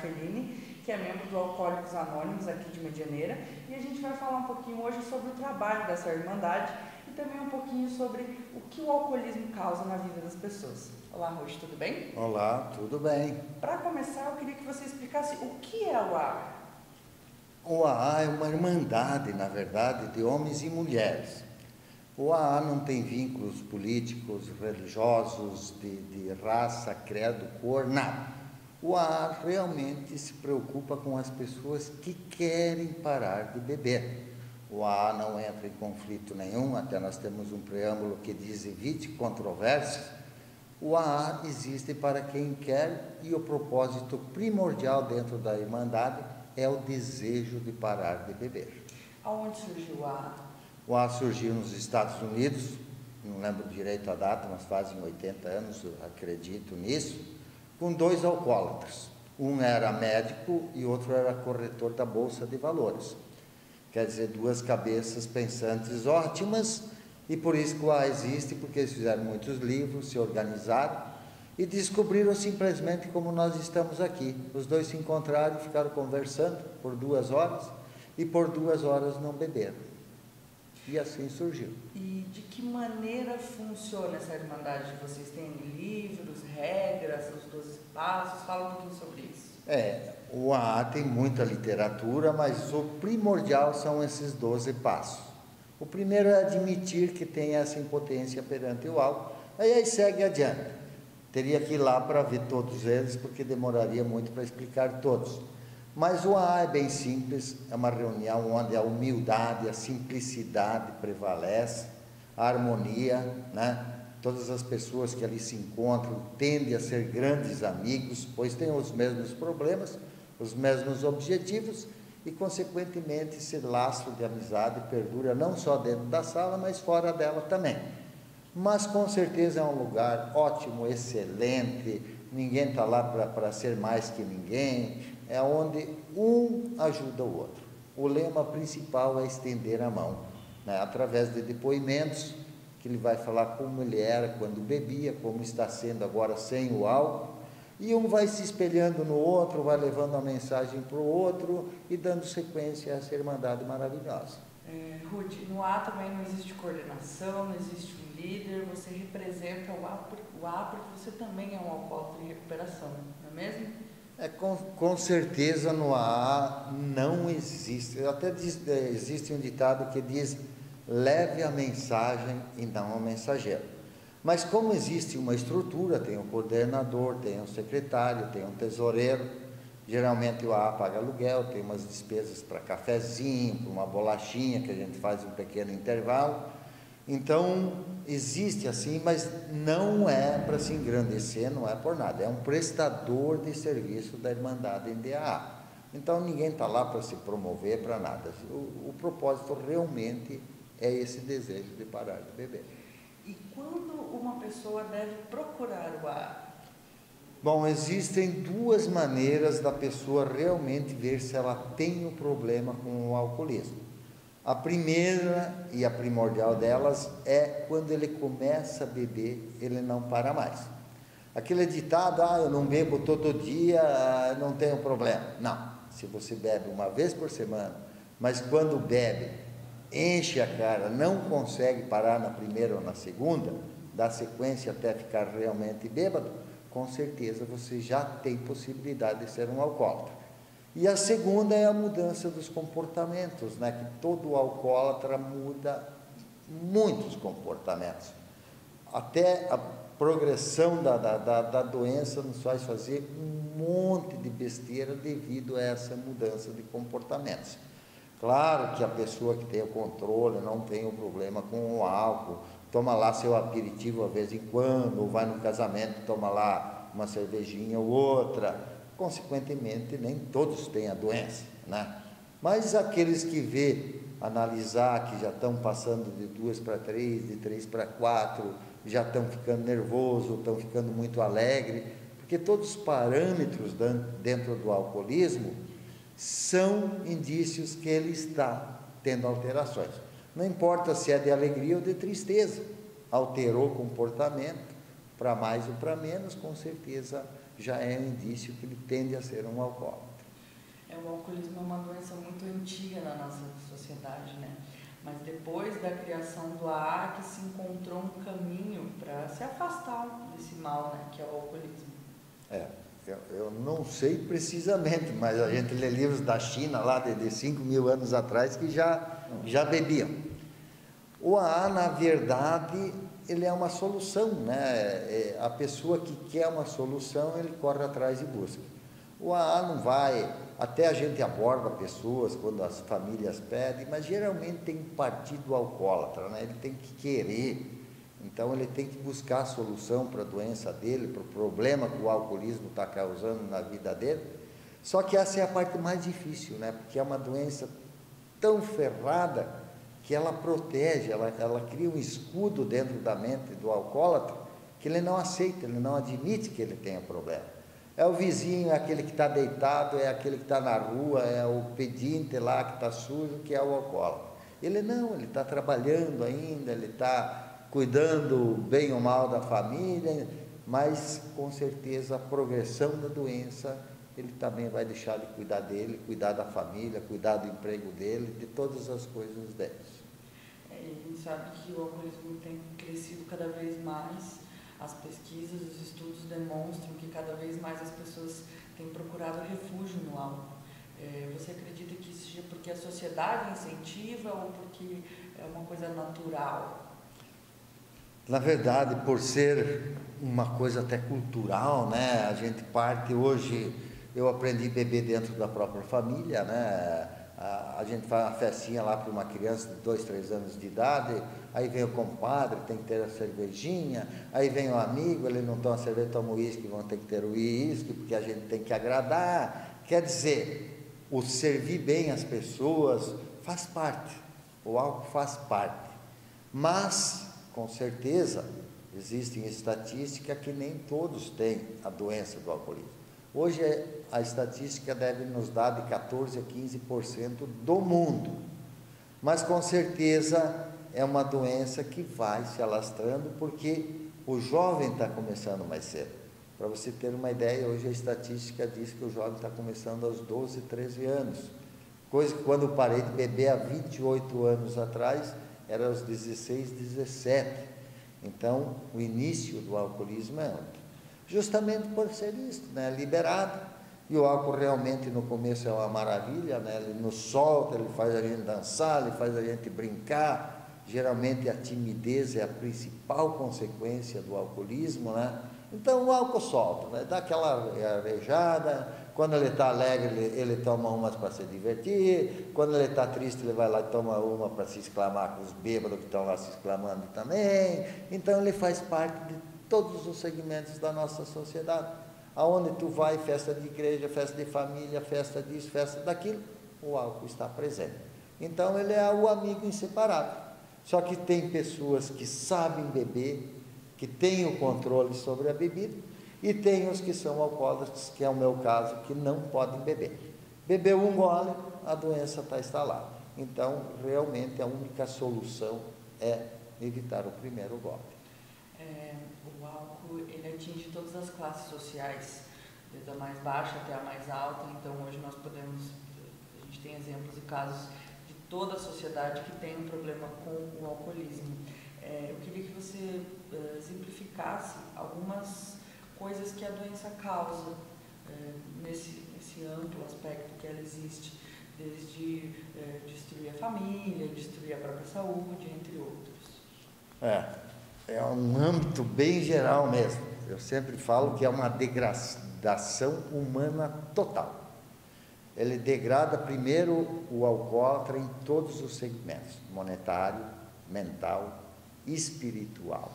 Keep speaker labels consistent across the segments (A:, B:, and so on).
A: Ferlini, que é membro do Alcoólicos Anônimos aqui de Medianeira, e a gente vai falar um pouquinho hoje sobre o trabalho dessa Irmandade e também um pouquinho sobre o que o alcoolismo causa na vida das pessoas. Olá, Ruth, tudo bem?
B: Olá, tudo bem.
A: Para começar, eu queria que você explicasse o que é o AA.
B: O AA é uma irmandade, na verdade, de homens e mulheres. O AA não tem vínculos políticos, religiosos, de raça, credo, cor, nada. O AA realmente se preocupa com as pessoas que querem parar de beber. O AA não entra em conflito nenhum, até nós temos um preâmbulo que diz evite controvérsias. O AA existe para quem quer e o propósito primordial dentro da Irmandade é o desejo de parar de beber.
A: Aonde surgiu o AA?
B: O AA surgiu nos Estados Unidos, não lembro direito a data, mas fazem 80 anos, eu acredito nisso, com 2 alcoólatras. Um era médico e outro era corretor da Bolsa de Valores. Quer dizer, 2 cabeças pensantes ótimas, e por isso que o AA existe, porque eles fizeram muitos livros, se organizaram e descobriram simplesmente como nós estamos aqui. Os 2 se encontraram e ficaram conversando por 2 horas, e por 2 horas não beberam. E assim surgiu.
A: E de que maneira funciona essa Irmandade? Vocês têm livros, regras, os 12 passos? Fala um pouquinho sobre isso.
B: O AA tem muita literatura, mas o primordial são esses 12 passos. O primeiro é admitir que tem essa impotência perante o álcool, aí segue adiante. Teria que ir lá para ver todos eles, porque demoraria muito para explicar todos. Mas o AA é bem simples, é uma reunião onde a humildade, a simplicidade prevalece, a harmonia, né? Todas as pessoas que ali se encontram tendem a ser grandes amigos, pois têm os mesmos problemas, os mesmos objetivos, e consequentemente esse laço de amizade perdura não só dentro da sala, mas fora dela também. Mas com certeza é um lugar ótimo, excelente, ninguém está lá para ser mais que ninguém, é onde um ajuda o outro. O lema principal é estender a mão, né? Através de depoimentos, que ele vai falar como ele era quando bebia, como está sendo agora sem o álcool, e um vai se espelhando no outro, vai levando a mensagem para o outro e dando sequência a essa Irmandade maravilhosa.
A: Ruth, no AA também não existe coordenação, não existe um líder, você representa o AA porque você também é um alcoólatra em recuperação, não é mesmo?
B: Com certeza no AA não existe, existe um ditado que diz, leve a mensagem e não o mensageiro. Mas como existe uma estrutura, tem um coordenador, tem um secretário, tem um tesoureiro, geralmente o AA paga aluguel, tem umas despesas para cafezinho, para uma bolachinha que a gente faz um pequeno intervalo. Então, existe assim, mas não é para se engrandecer, não é por nada, é um prestador de serviço da Irmandade em AA. Então, ninguém está lá para se promover, para nada. O propósito realmente é esse desejo de parar de beber.
A: E quando uma pessoa deve procurar o AA?
B: Bom, existem 2 maneiras da pessoa realmente ver se ela tem um problema com o alcoolismo. A primeira e a primordial delas é quando ele começa a beber, ele não para mais. Aquele ditado, eu não bebo todo dia, não tenho problema. Não, se você bebe uma vez por semana, mas quando bebe, enche a cara, não consegue parar na primeira ou na segunda, dá sequência até ficar realmente bêbado, com certeza você já tem possibilidade de ser um alcoólatra. E a segunda é a mudança dos comportamentos, né? Que todo alcoólatra muda muitos comportamentos. Até a progressão da doença nos faz fazer um monte de besteira devido a essa mudança de comportamentos. Claro que a pessoa que tem o controle não tem um problema com o álcool, toma lá seu aperitivo de vez em quando, ou vai no casamento, toma lá uma cervejinha ou outra, consequentemente nem todos têm a doença, né? Mas aqueles que analisar que já estão passando de 2 para 3, de 3 para 4, já estão ficando nervosos, estão ficando muito alegres, porque todos os parâmetros dentro do alcoolismo são indícios que ele está tendo alterações. Não importa se é de alegria ou de tristeza, alterou o comportamento, para mais ou para menos, com certeza já é um indício que ele tende a ser um alcoólatra.
A: O alcoolismo é uma doença muito antiga na nossa sociedade, né? Mas depois da criação do AA que se encontrou um caminho para se afastar desse mal, né, que é o alcoolismo.
B: Eu não sei precisamente, mas a gente lê livros da China lá de 5 mil anos atrás que já bebiam. O AA, na verdade, ele é uma solução, né? A pessoa que quer uma solução, ele corre atrás e busca. O AA não vai, até a gente aborda pessoas quando as famílias pedem, mas geralmente tem um partido alcoólatra, né? Ele tem que querer, então ele tem que buscar a solução para a doença dele, para o problema que o alcoolismo está causando na vida dele. Só que essa é a parte mais difícil, né? Porque é uma doença tão ferrada que ela protege, ela cria um escudo dentro da mente do alcoólatra que ele não aceita, ele não admite que ele tenha problema. É o vizinho, é aquele que está deitado, é aquele que está na rua, é o pedinte lá que está sujo, que é o alcoólatra. Ele não, ele está trabalhando ainda, ele está cuidando bem ou mal da família, mas com certeza a progressão da doença, ele também vai deixar de cuidar dele, cuidar da família, cuidar do emprego dele, de todas as coisas deles.
A: A gente sabe que o alcoolismo tem crescido cada vez mais. As pesquisas, os estudos demonstram que cada vez mais as pessoas têm procurado refúgio no álcool. Você acredita que isso seja porque a sociedade incentiva ou porque é uma coisa natural?
B: Na verdade, por ser uma coisa até cultural, né? A gente parte hoje, eu aprendi a beber dentro da própria família, né? A gente faz uma festinha lá para uma criança de 2, 3 anos de idade, aí vem o compadre, tem que ter a cervejinha, aí vem o amigo, ele não toma cerveja, toma uísque, vão ter que ter o uísque, porque a gente tem que agradar. Quer dizer, o servir bem as pessoas faz parte, o álcool faz parte, mas, com certeza, existem estatísticas que nem todos têm a doença do alcoolismo. Hoje a estatística deve nos dar de 14% a 15% do mundo, mas com certeza é uma doença que vai se alastrando porque o jovem está começando mais cedo. Para você ter uma ideia, hoje a estatística diz que o jovem está começando aos 12, 13 anos, coisa que quando eu parei de beber há 28 anos atrás, era aos 16, 17. Então, o início do alcoolismo é amplo. Justamente por ser isso, né? Liberado, e o álcool realmente no começo é uma maravilha, né? Ele nos solta, ele faz a gente dançar, ele faz a gente brincar. Geralmente a timidez é a principal consequência do alcoolismo, né? Então o álcool solta, né? Dá aquela arejada, quando ele está alegre ele toma umas para se divertir, quando ele está triste ele vai lá e toma uma para se exclamar com os bêbados que estão lá se exclamando também. Então ele faz parte de todos os segmentos da nossa sociedade. Aonde tu vai, festa de igreja, festa de família, festa disso, festa daquilo, o álcool está presente. Então ele é o amigo inseparável. Só que tem pessoas que sabem beber, que têm o controle sobre a bebida, e tem os que são alcoólatras, que é o meu caso, que não podem beber. Bebeu um gole, a doença está instalada. Então, realmente, a única solução é evitar o primeiro gole.
A: O álcool, ele atinge todas as classes sociais, desde a mais baixa até a mais alta. Então, hoje nós podemos, a gente tem exemplos e casos de toda a sociedade que tem um problema com o alcoolismo. Eu queria que você simplificasse algumas coisas que a doença causa nesse amplo aspecto que ela existe, desde destruir a família, destruir a própria saúde, entre outros.
B: É um âmbito bem geral mesmo. Eu sempre falo que é uma degradação humana total. Ele degrada primeiro o alcoólatra em todos os segmentos, monetário, mental, espiritual.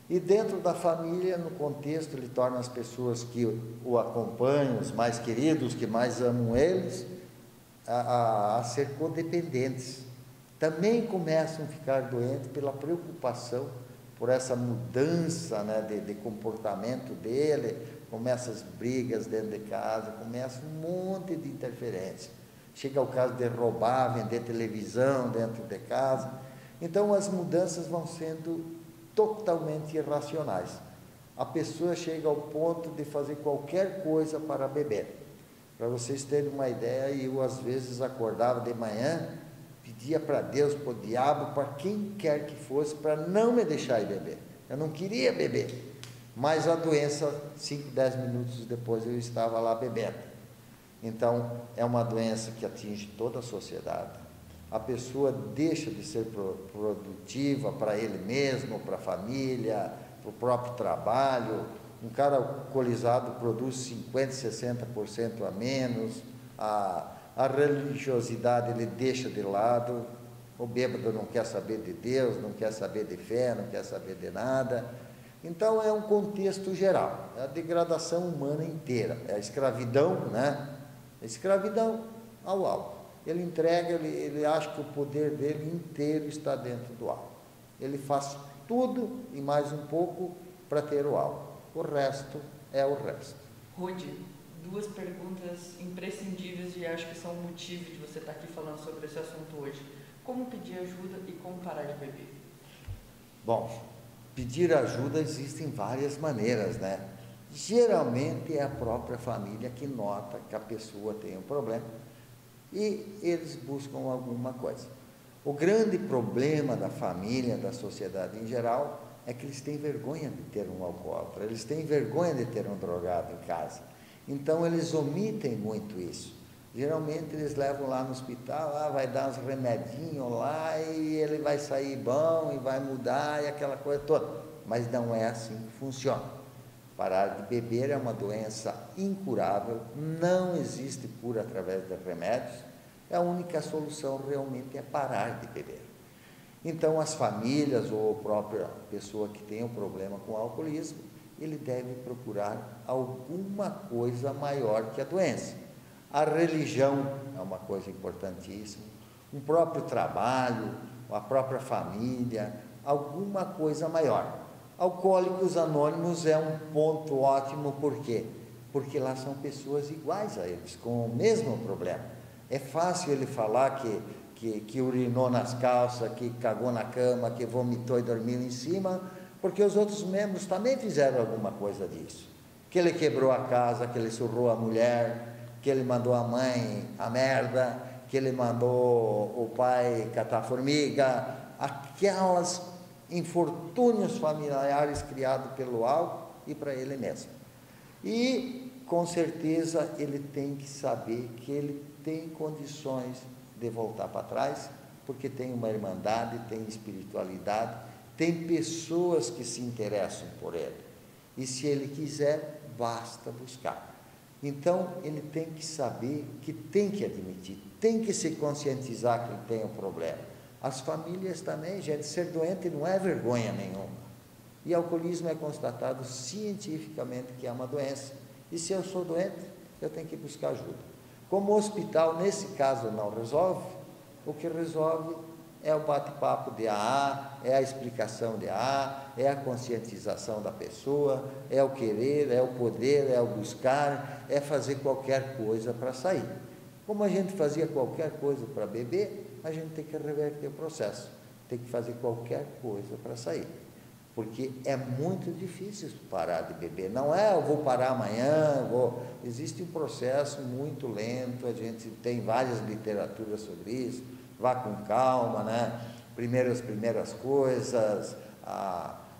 B: E dentro da família, no contexto, ele torna as pessoas que o acompanham, os mais queridos, que mais amam eles, a ser codependentes. Também começam a ficar doentes pela preocupação por essa mudança, né, de comportamento dele, começa as brigas dentro de casa, começa um monte de interferência. Chega ao caso de roubar, vender televisão dentro de casa. Então as mudanças vão sendo totalmente irracionais. A pessoa chega ao ponto de fazer qualquer coisa para beber. Para vocês terem uma ideia, eu às vezes acordava de manhã, pedia para Deus, para o diabo, para quem quer que fosse, para não me deixar ir beber. Eu não queria beber, mas a doença, 5, 10 minutos depois, eu estava lá bebendo. Então, é uma doença que atinge toda a sociedade. A pessoa deixa de ser produtiva para ele mesmo, para a família, para o próprio trabalho. Um cara alcoolizado produz 50%, 60% a menos. A religiosidade ele deixa de lado. O bêbado não quer saber de Deus, não quer saber de fé, não quer saber de nada. Então, é um contexto geral, é a degradação humana inteira, é a escravidão, né? A escravidão ao álcool. Ele entrega, ele acha que o poder dele inteiro está dentro do álcool. Ele faz tudo e mais um pouco para ter o álcool. O resto é o resto.
A: Rudy, 2 perguntas imprescindíveis e acho que são o motivo de você estar aqui falando sobre esse assunto hoje. Como pedir ajuda e como parar de beber?
B: Bom, pedir ajuda existem várias maneiras, né? Geralmente é a própria família que nota que a pessoa tem um problema e eles buscam alguma coisa. O grande problema da família, da sociedade em geral, é que eles têm vergonha de ter um alcoólatra, eles têm vergonha de ter um drogado em casa. Então, eles omitem muito isso. Geralmente, eles levam lá no hospital, vai dar uns remedinhos lá e ele vai sair bom e vai mudar e aquela coisa toda. Mas não é assim que funciona. Parar de beber é uma doença incurável, não existe cura através de remédios, a única solução realmente é parar de beber. Então, as famílias ou a própria pessoa que tem um problema com o alcoolismo, ele deve procurar alguma coisa maior que a doença. A religião é uma coisa importantíssima, um próprio trabalho, a própria família, alguma coisa maior. Alcoólicos Anônimos é um ponto ótimo, por quê? Porque lá são pessoas iguais a eles, com o mesmo problema. É fácil ele falar que urinou nas calças, que cagou na cama, que vomitou e dormiu em cima, porque os outros membros também fizeram alguma coisa disso. Que ele quebrou a casa, que ele surrou a mulher, que ele mandou a mãe a merda, que ele mandou o pai catar formiga, aquelas infortúnios familiares criados pelo álcool e para ele mesmo. E, com certeza, ele tem que saber que ele tem condições de voltar para trás, porque tem uma irmandade, tem espiritualidade, tem pessoas que se interessam por ele. E se ele quiser, basta buscar. Então, ele tem que saber que tem que admitir, tem que se conscientizar que ele tem um problema. As famílias também, gente, ser doente não é vergonha nenhuma. E alcoolismo é constatado cientificamente que é uma doença. E se eu sou doente, eu tenho que buscar ajuda. Como o hospital, nesse caso, não resolve, o que resolve é o bate-papo de AA, é a explicação de AA, é a conscientização da pessoa, é o querer, é o poder, é o buscar, é fazer qualquer coisa para sair. Como a gente fazia qualquer coisa para beber, a gente tem que reverter o processo, tem que fazer qualquer coisa para sair, porque é muito difícil parar de beber, não é eu vou parar amanhã, existe um processo muito lento, a gente tem várias literaturas sobre isso, vá com calma, né? Primeiro as primeiras coisas,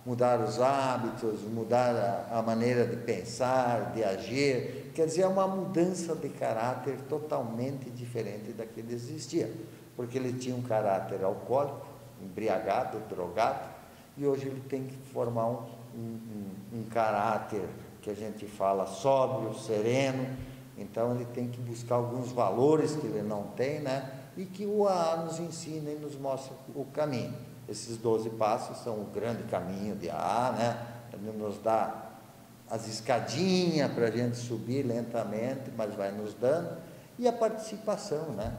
B: mudar os hábitos, mudar a maneira de pensar, de agir, quer dizer, é uma mudança de caráter totalmente diferente da que ele existia, porque ele tinha um caráter alcoólico, embriagado, drogado, e hoje ele tem que formar um caráter que a gente fala sóbrio, sereno. Então ele tem que buscar alguns valores que ele não tem, né? E que o AA nos ensina e nos mostra o caminho. Esses 12 passos são o grande caminho de AA, né? Ele nos dá as escadinhas para a gente subir lentamente, mas vai nos dando, e a participação, né?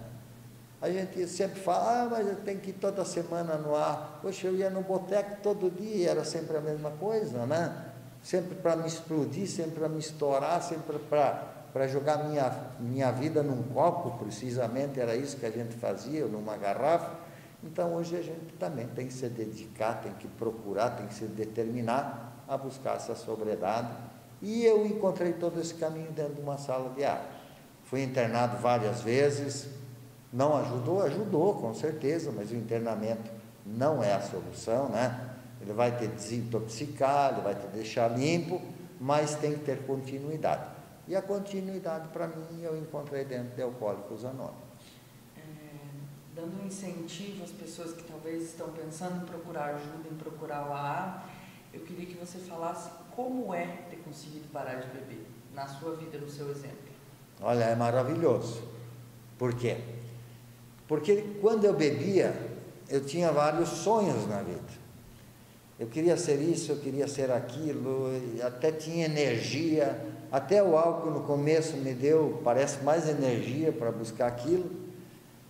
B: A gente sempre fala, mas eu tenho que ir toda semana no ar. Poxa, eu ia no boteco todo dia, era sempre a mesma coisa, né? Sempre para me explodir, sempre para me estourar, sempre para jogar minha vida num copo, precisamente era isso que a gente fazia, numa garrafa. Então, hoje a gente também tem que se dedicar, tem que procurar, tem que se determinar a buscar essa sobriedade. E eu encontrei todo esse caminho dentro de uma sala de aula. Fui internado várias vezes, não ajudou? Ajudou, com certeza, mas o internamento não é a solução, né? Ele vai te desintoxicar, ele vai te deixar limpo, mas tem que ter continuidade. E a continuidade, para mim, eu encontrei dentro de Alcoólicos Anônimos.
A: Dando um incentivo às pessoas que talvez estão pensando em procurar ajuda, em procurar o AA, eu queria que você falasse como é ter conseguido parar de beber, na sua vida, no seu exemplo.
B: Olha, é maravilhoso. Por quê? Porque quando eu bebia, eu tinha vários sonhos na vida. Eu queria ser isso, eu queria ser aquilo, até tinha energia, até o álcool no começo me deu, parece, mais energia para buscar aquilo.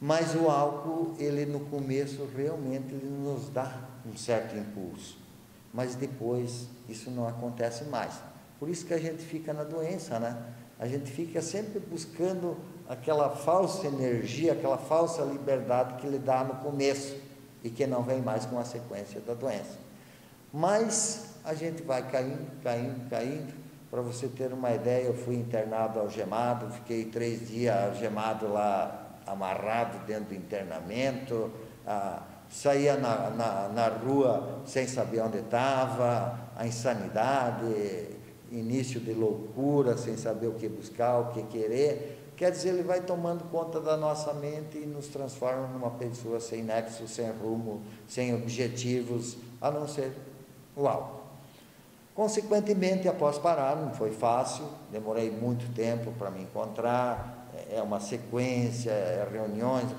B: Mas o álcool, ele no começo, realmente, ele nos dá um certo impulso. Mas depois, isso não acontece mais. Por isso que a gente fica na doença, né? A gente fica sempre buscando aquela falsa energia, aquela falsa liberdade que ele dá no começo e que não vem mais com a sequência da doença. Mas a gente vai caindo. Para você ter uma ideia, eu fui internado algemado, fiquei 3 dias algemado lá, amarrado dentro do internamento, saía na rua sem saber onde estava, a insanidade, início de loucura, sem saber o que buscar, o que querer. Quer dizer, ele vai tomando conta da nossa mente e nos transforma numa pessoa sem nexo, sem rumo, sem objetivos, a não ser o álcool. Consequentemente, após parar, não foi fácil, demorei muito tempo para me encontrar. É uma sequência, é reuniões,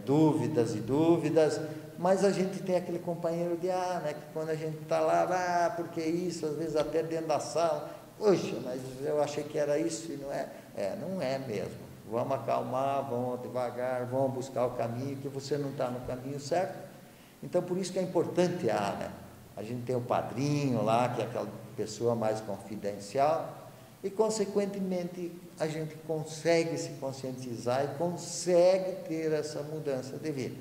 B: dúvidas e dúvidas, mas a gente tem aquele companheiro de né, que quando a gente está lá, porque isso, às vezes até dentro da sala, poxa, mas eu achei que era isso e não é. Não é mesmo. Vamos acalmar, vamos devagar, vamos buscar o caminho, que você não está no caminho certo. Então, por isso que é importante né? A gente tem o padrinho lá, que é aquela pessoa mais confidencial, e, consequentemente, a gente consegue se conscientizar e consegue ter essa mudança de vida.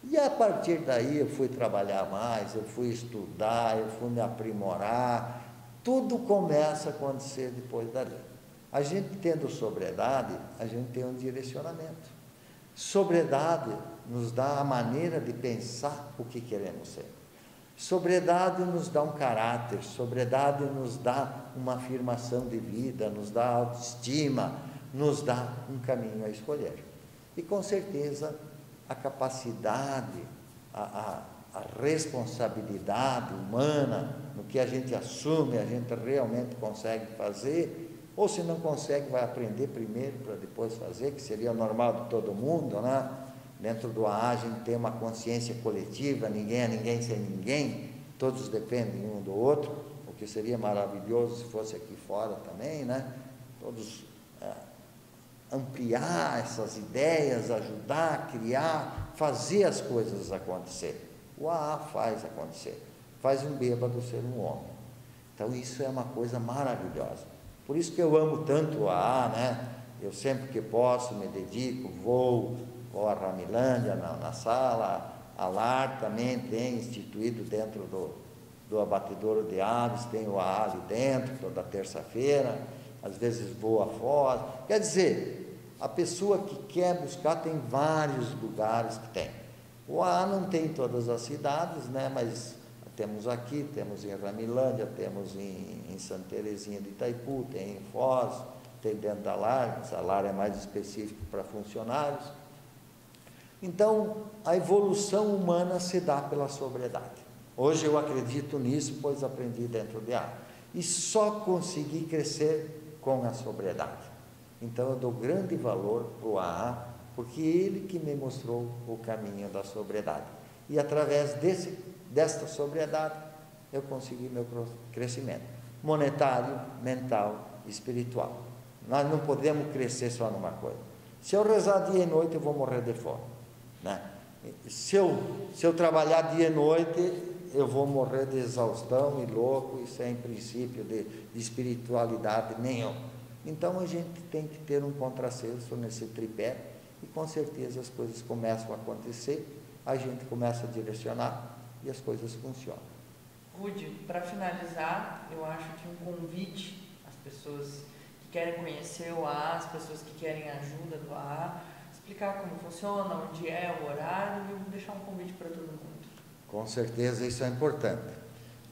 B: E, a partir daí, eu fui trabalhar mais, eu fui estudar, eu fui me aprimorar, tudo começa a acontecer depois dali. A gente tendo sobriedade, a gente tem um direcionamento. Sobriedade nos dá a maneira de pensar o que queremos ser. Sobriedade nos dá um caráter, sobriedade nos dá uma afirmação de vida, nos dá autoestima, nos dá um caminho a escolher. E, com certeza, a capacidade, a responsabilidade humana, no que a gente assume, a gente realmente consegue fazer, ou se não consegue, vai aprender primeiro para depois fazer, que seria o normal de todo mundo, né? Dentro do AA, a gente tem uma consciência coletiva, ninguém é ninguém sem ninguém, todos dependem um do outro, o que seria maravilhoso se fosse aqui fora também, né? Todos ampliar essas ideias, ajudar, criar, fazer as coisas acontecer. O AA faz acontecer, faz um bêbado ser um homem. Então, isso é uma coisa maravilhosa. Por isso que eu amo tanto o AA, né? Eu sempre que posso me dedico, vou a Ramilândia, na sala, a LAR também tem instituído dentro do abatedouro de aves, tem o AA ali dentro, toda terça-feira, às vezes vou a Foz. Quer dizer, a pessoa que quer buscar, tem vários lugares que tem. O AA não tem em todas as cidades, né, mas temos aqui, temos em Ramilândia, temos em Santa Terezinha de Itaipu, tem em Foz, tem dentro da LAR, essa LAR é mais específico para funcionários. Então, a evolução humana se dá pela sobriedade. Hoje eu acredito nisso, pois aprendi dentro de AA. E só consegui crescer com a sobriedade. Então, eu dou grande valor para o AA, porque ele que me mostrou o caminho da sobriedade. E através desta sobriedade, eu consegui meu crescimento monetário, mental e espiritual. Nós não podemos crescer só numa coisa. Se eu rezar dia e noite, eu vou morrer de fome, né? Se eu trabalhar dia e noite, eu vou morrer de exaustão e louco e sem princípio de espiritualidade nenhum. Então, a gente tem que ter um contrassenso nesse tripé e com certeza as coisas começam a acontecer, a gente começa a direcionar e as coisas funcionam.
A: Rude, para finalizar, eu acho que um convite às pessoas que querem conhecer o AA, as pessoas que querem ajuda do AA, explicar como funciona, onde é, o horário e deixar um convite para todo mundo.
B: Com certeza isso é importante.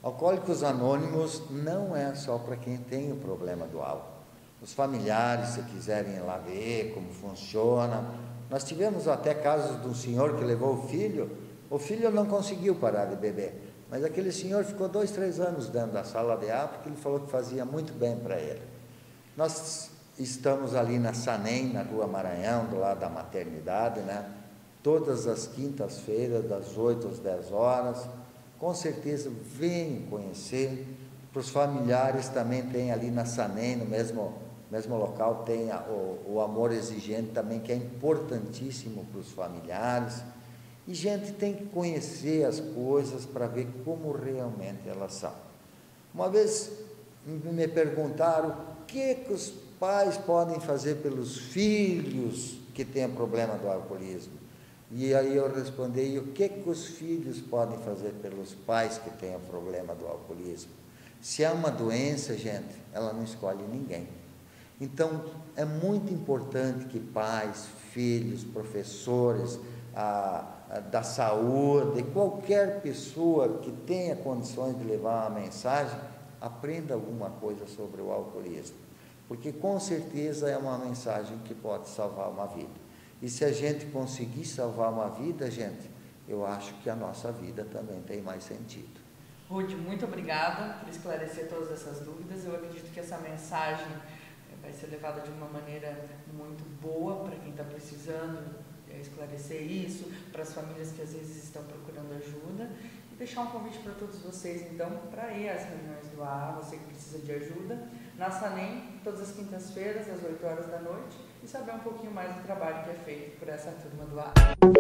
B: Alcoólicos Anônimos não é só para quem tem o problema do álcool. Os familiares, se quiserem ir lá ver como funciona. Nós tivemos até casos de um senhor que levou o filho não conseguiu parar de beber, mas aquele senhor ficou 2, 3 anos dentro da sala de aula, porque ele falou que fazia muito bem para ele. Nós estamos ali na Sanem, na Rua Maranhão, do lado da maternidade, né? Todas as quintas-feiras, das 8 às 10 horas, com certeza venham conhecer. Para os familiares também tem ali na Sanem, no mesmo local, tem o Amor Exigente também, que é importantíssimo para os familiares. E gente tem que conhecer as coisas para ver como realmente elas são. Uma vez me perguntaram o que os pais podem fazer pelos filhos que têm problema do alcoolismo. E aí eu respondi, e o que os filhos podem fazer pelos pais que têm o problema do alcoolismo? Se é uma doença, gente, ela não escolhe ninguém. Então, é muito importante que pais, filhos, professores, da saúde, qualquer pessoa que tenha condições de levar uma mensagem, aprenda alguma coisa sobre o alcoolismo, porque com certeza é uma mensagem que pode salvar uma vida. E se a gente conseguir salvar uma vida, gente, eu acho que a nossa vida também tem mais sentido.
A: Rude, muito obrigada por esclarecer todas essas dúvidas. Eu acredito que essa mensagem vai ser levada de uma maneira muito boa para quem está precisando esclarecer isso, para as famílias que às vezes estão procurando ajuda, e deixar um convite para todos vocês, então, para ir às reuniões do AA, você que precisa de ajuda, na Sanem, todas as quintas-feiras, às 8 horas da noite, e saber um pouquinho mais do trabalho que é feito por essa turma do AA.